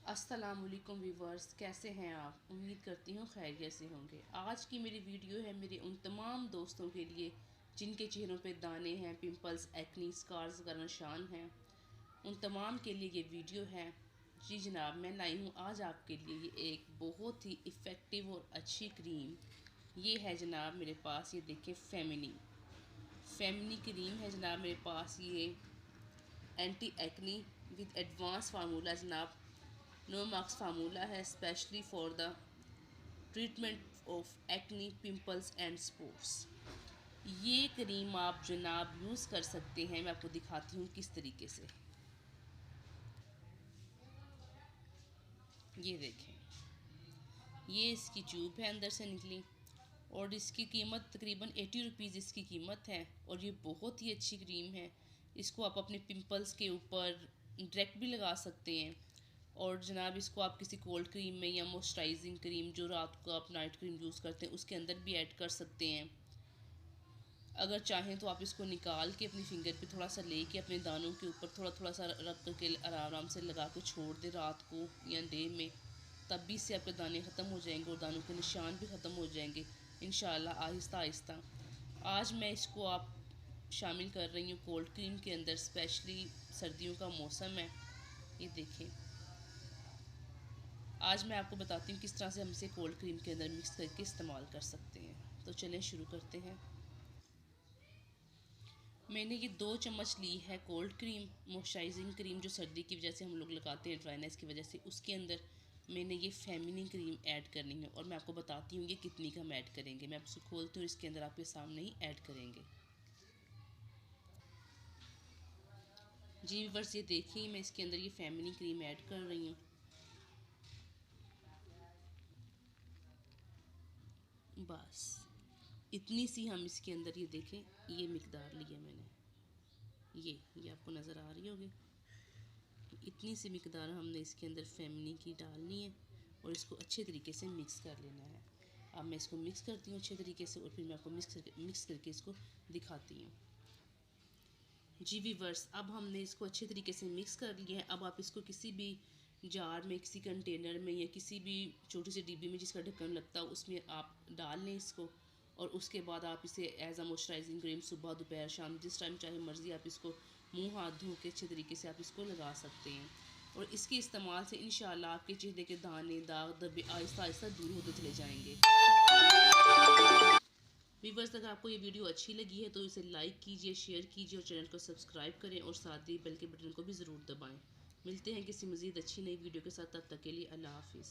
अस्सलामुअलैकुम व्यूवर्स, कैसे हैं आप? उम्मीद करती हूँ खैरियत से होंगे। आज की मेरी वीडियो है मेरे उन तमाम दोस्तों के लिए जिनके चेहरों पे दाने हैं, पिंपल्स, एक्नी, स्कार्स का निशान हैं। उन तमाम के लिए ये वीडियो है। जी जनाब, मैं लाई हूँ आज आपके लिए ये एक बहुत ही इफ़ेक्टिव और अच्छी क्रीम। ये है जनाब मेरे पास, ये देखें, फेमिनी क्रीम है जनाब मेरे पास। ये anti acne with advance formula जनाब, नो मार्क्स फार्मूला है, specially for the treatment of acne, pimples and spots. ये क्रीम आप जनाब यूज़ कर सकते हैं। मैं आपको दिखाती हूँ किस तरीके से। ये देखें, ये इसकी ट्यूब है अंदर से निकली और इसकी कीमत तकरीबन 80 रुपीज़ इसकी कीमत है। और ये बहुत ही अच्छी क्रीम है। इसको आप अपने पिंपल्स के ऊपर डायरेक्ट भी लगा सकते हैं। और जनाब इसको आप किसी कोल्ड क्रीम में या मॉइस्चराइजिंग क्रीम जो रात को आप नाइट क्रीम यूज़ करते हैं उसके अंदर भी ऐड कर सकते हैं। अगर चाहें तो आप इसको निकाल के अपनी फिंगर पे थोड़ा सा लेके अपने दानों के ऊपर थोड़ा थोड़ा सा रख करके आराम से लगा के छोड़ दें रात को या डे में, तब भी इससे आपके दाने ख़त्म हो जाएंगे और दानों के निशान भी ख़त्म हो जाएंगे इंशाल्लाह, आहिस्ता आहिस्ता। आज मैं इसको आप शामिल कर रही हूँ कोल्ड क्रीम के अंदर, स्पेशली सर्दियों का मौसम है। ये देखें, आज मैं आपको बताती हूँ किस तरह से हम इसे कोल्ड क्रीम के अंदर मिक्स करके इस्तेमाल कर सकते हैं। तो चलें शुरू करते हैं। मैंने ये 2 चम्मच ली है कोल्ड क्रीम, मॉइस्चराइजिंग क्रीम जो सर्दी की वजह से हम लोग लगाते हैं ड्राइनेस की वजह से। उसके अंदर मैंने ये फेमिनी क्रीम ऐड करनी है और मैं आपको बताती हूँ ये कितनी का हम ऐड करेंगे। मैं आपको खोलती हूँ, इसके अंदर आपके सामने ही ऐड करेंगे। जी व्यूअर्स, ये देखिए मैं इसके अंदर ये फेमिनी क्रीम ऐड कर रही हूँ। बस इतनी सी हम इसके अंदर, ये देखें, ये मिकदार लिया मैंने, ये आपको नज़र आ रही होगी। इतनी सी मिकदार हमने इसके अंदर फेमिनी की डालनी है और इसको अच्छे तरीके से मिक्स कर लेना है। अब मैं इसको मिक्स करती हूँ अच्छे तरीके से और फिर मैं आपको मिक्स करके इसको दिखाती हूँ। जी व्यूअर्स, अब हमने इसको अच्छे तरीके से मिक्स कर लिया है। अब आप इसको किसी भी जार में, किसी कंटेनर में या किसी भी छोटी सी डिब्बी में जिसका ढक्कन लगता है उसमें आप डाल लें इसको। और उसके बाद आप इसे एज अ मॉइस्चराइजिंग क्रीम सुबह, दोपहर, शाम, जिस टाइम चाहे मर्ज़ी आप इसको मुंह हाथ धो के अच्छे तरीके से आप इसको लगा सकते हैं। और इसके इस्तेमाल से इंशाल्लाह आपके चेहरे के दाने, दाग, धब्बे आहिस्ता आहिस्ता दूर होते चले जाएंगे। व्यूअर्स, अगर आपको ये वीडियो अच्छी लगी है तो इसे लाइक कीजिए, शेयर कीजिए और चैनल को सब्सक्राइब करें और साथ ही बेल के बटन को भी ज़रूर दबाएं। मिलते हैं किसी मज़ीद अच्छी नई वीडियो के साथ, तब तक के लिए अल्लाह हाफिज़।